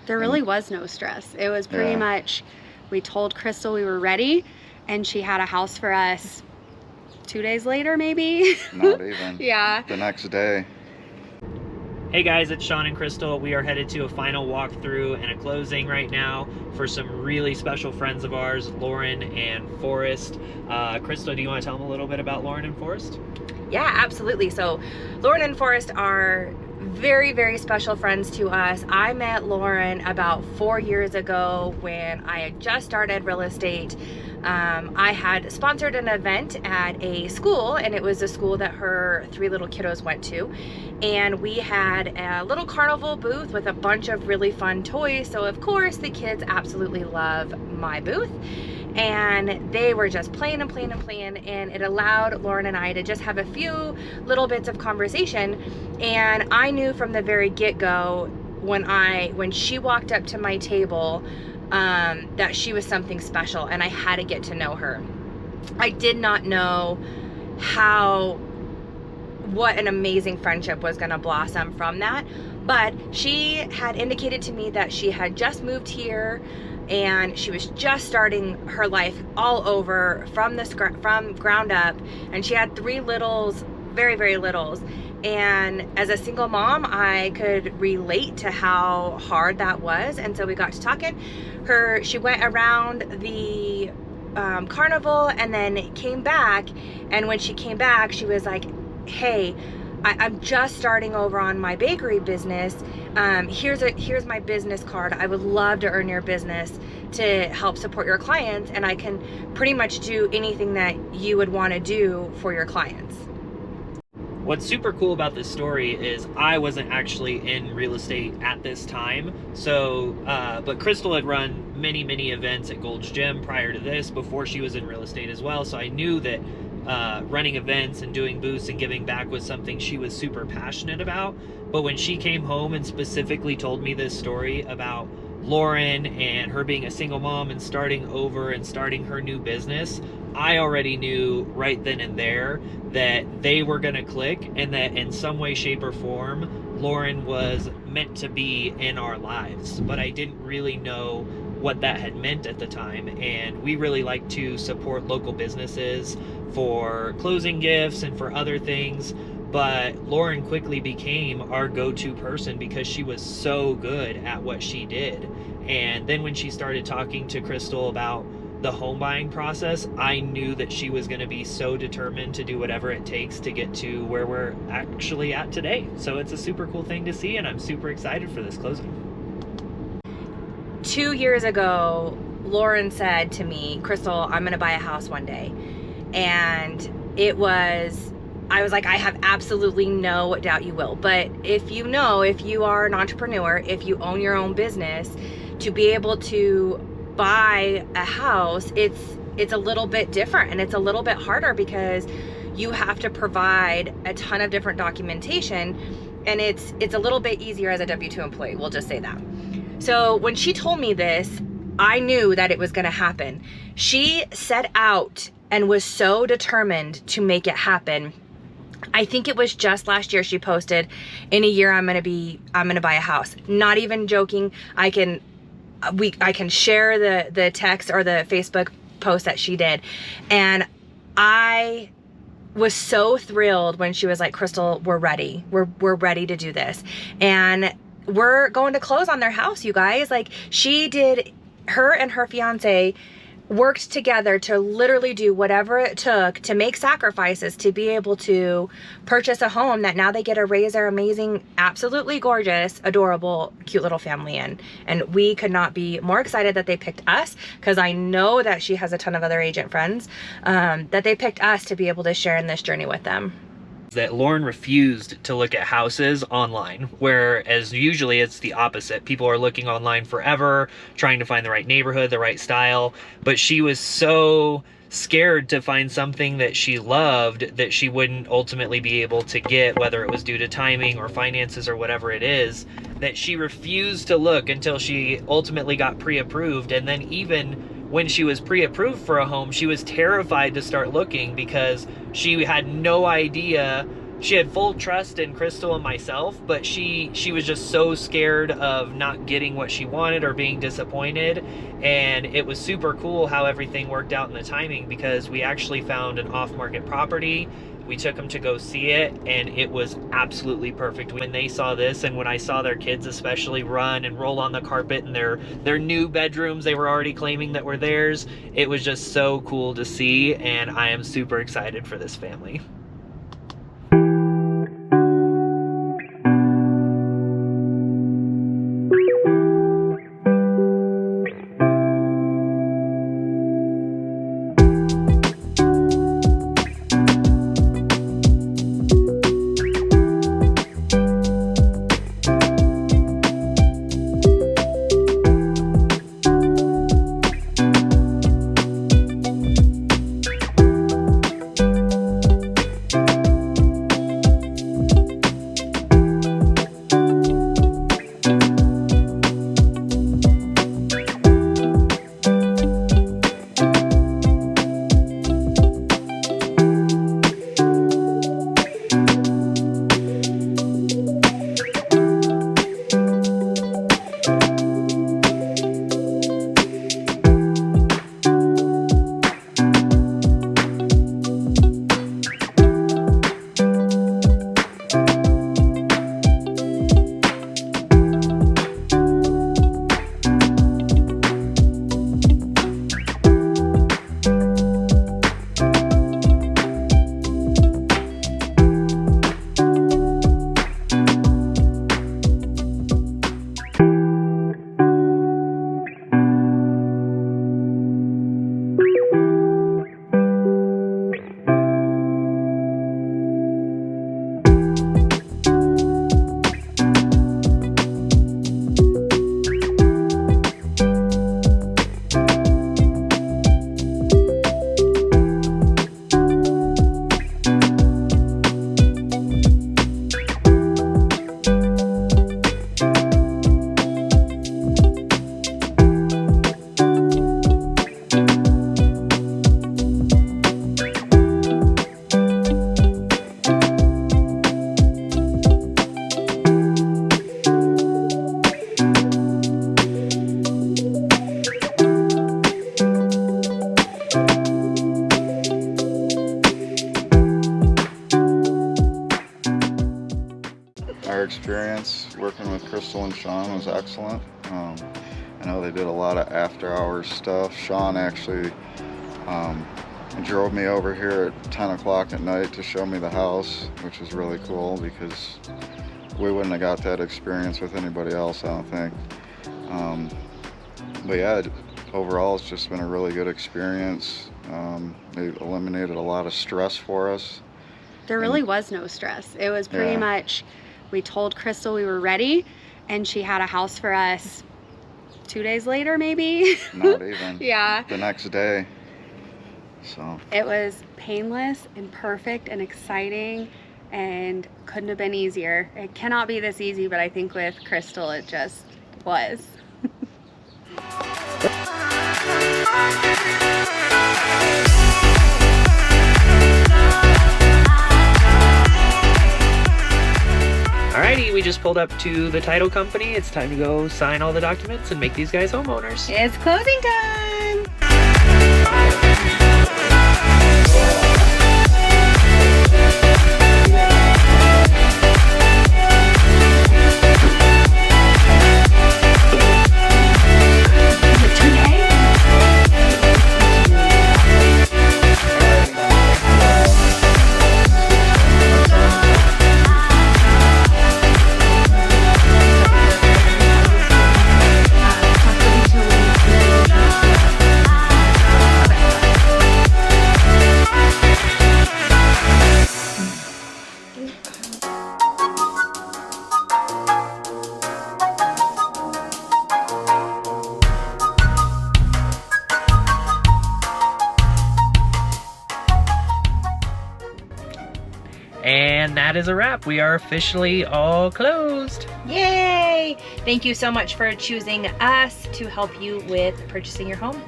There really was no stress. It was pretty much, we told Crystal we were ready, and she had a house for us 2 days later, maybe. Not even. Yeah. The next day. Hey guys, it's Sean and Crystal. We are headed to a final walkthrough and a closing right now for some really special friends of ours, Lauren and Forrest. Crystal, do you want to tell them a little bit about Lauren and Forrest? Yeah, absolutely. So Lauren and Forrest are very, very special friends to us. I met Lauren about 4 years ago when I had just started real estate. I had sponsored an event at a school, and it was a school that her 3 little kiddos went to. And we had a little carnival booth with a bunch of really fun toys. So of course the kids absolutely love my booth. And they were just playing and playing and playing, and it allowed Lauren and I to just have a few little bits of conversation. And I knew from the very get-go when she walked up to my table that she was something special, and I had to get to know her. I did not know what an amazing friendship was going to blossom from that, but she had indicated to me that she had just moved here and she was just starting her life all over from ground up, and she had 3 littles, very, very littles. And as a single mom, I could relate to how hard that was. And so we got to talking. She went around the carnival and then came back. And when she came back, she was like, hey, I'm just starting over on my bakery business. Here's my business card. I would love to earn your business to help support your clients. And I can pretty much do anything that you would want to do for your clients. What's super cool about this story is I wasn't actually in real estate at this time. So, but Crystal had run many, many events at Gold's Gym prior to this, before she was in real estate as well. So I knew that running events and doing booths and giving back was something she was super passionate about. But when she came home and specifically told me this story about Lauren and her being a single mom and starting over and starting her new business, I already knew right then and there that they were going to click, and that in some way, shape, or form, Lauren was meant to be in our lives. But I didn't really know what that had meant at the time. And we really like to support local businesses for closing gifts and for other things. But Lauren quickly became our go-to person because she was so good at what she did. And then when she started talking to Crystal about the home buying process, I knew that she was going to be so determined to do whatever it takes to get to where we're actually at today. So it's a super cool thing to see, and I'm super excited for this closing. 2 years ago, Lauren said to me, Crystal, I'm going to buy a house one day. And I was like, I have absolutely no doubt you will. But if you are an entrepreneur, if you own your own business, to be able to buy a house, it's a little bit different, and it's a little bit harder because you have to provide a ton of different documentation, and it's a little bit easier as a W-2 employee, we'll just say that. So when she told me this, I knew that it was going to happen. She set out and was so determined to make it happen. I think it was just last year she posted, in a year I'm gonna buy a house. Not even joking. I can share the text or the Facebook post that she did. And I was so thrilled when she was like, Crystal, we're ready. We're ready to do this. And we're going to close on their house, you guys. Like, her and her fiance worked together to literally do whatever it took to make sacrifices to be able to purchase a home that now they get to raise their amazing, absolutely gorgeous, adorable, cute little family in. And we could not be more excited that they picked us, because I know that she has a ton of other agent friends, that they picked us to be able to share in this journey with them. That Lauren refused to look at houses online, whereas usually it's the opposite. People are looking online forever, trying to find the right neighborhood, the right style, but she was so scared to find something that she loved that she wouldn't ultimately be able to get, whether it was due to timing or finances or whatever it is, that she refused to look until she ultimately got pre-approved. And then even when she was pre-approved for a home, she was terrified to start looking because she had no idea she had full trust in Crystal and myself, but she was just so scared of not getting what she wanted or being disappointed. And it was super cool how everything worked out in the timing, because we actually found an off-market property. We took them to go see it, and it was absolutely perfect. When they saw this, and when I saw their kids especially run and roll on the carpet in their new bedrooms they were already claiming that were theirs, it was just so cool to see, and I am super excited for this family. Our experience working with Crystal and Sean was excellent. I know they did a lot of after-hours stuff. Sean actually drove me over here at 10 o'clock at night to show me the house, which was really cool because we wouldn't have got that experience with anybody else, I don't think. But yeah, overall it's just been a really good experience. They eliminated a lot of stress for us. There really was no stress. It was pretty much, we told Crystal we were ready, and she had a house for us 2 days later, maybe. Not even. Yeah. The next day. So it was painless and perfect and exciting and couldn't have been easier. It cannot be this easy, but I think with Crystal it just was. Alrighty, we just pulled up to the title company. It's time to go sign all the documents and make these guys homeowners. It's closing time! And that is a wrap. We are officially all closed. Yay! Thank you so much for choosing us to help you with purchasing your home.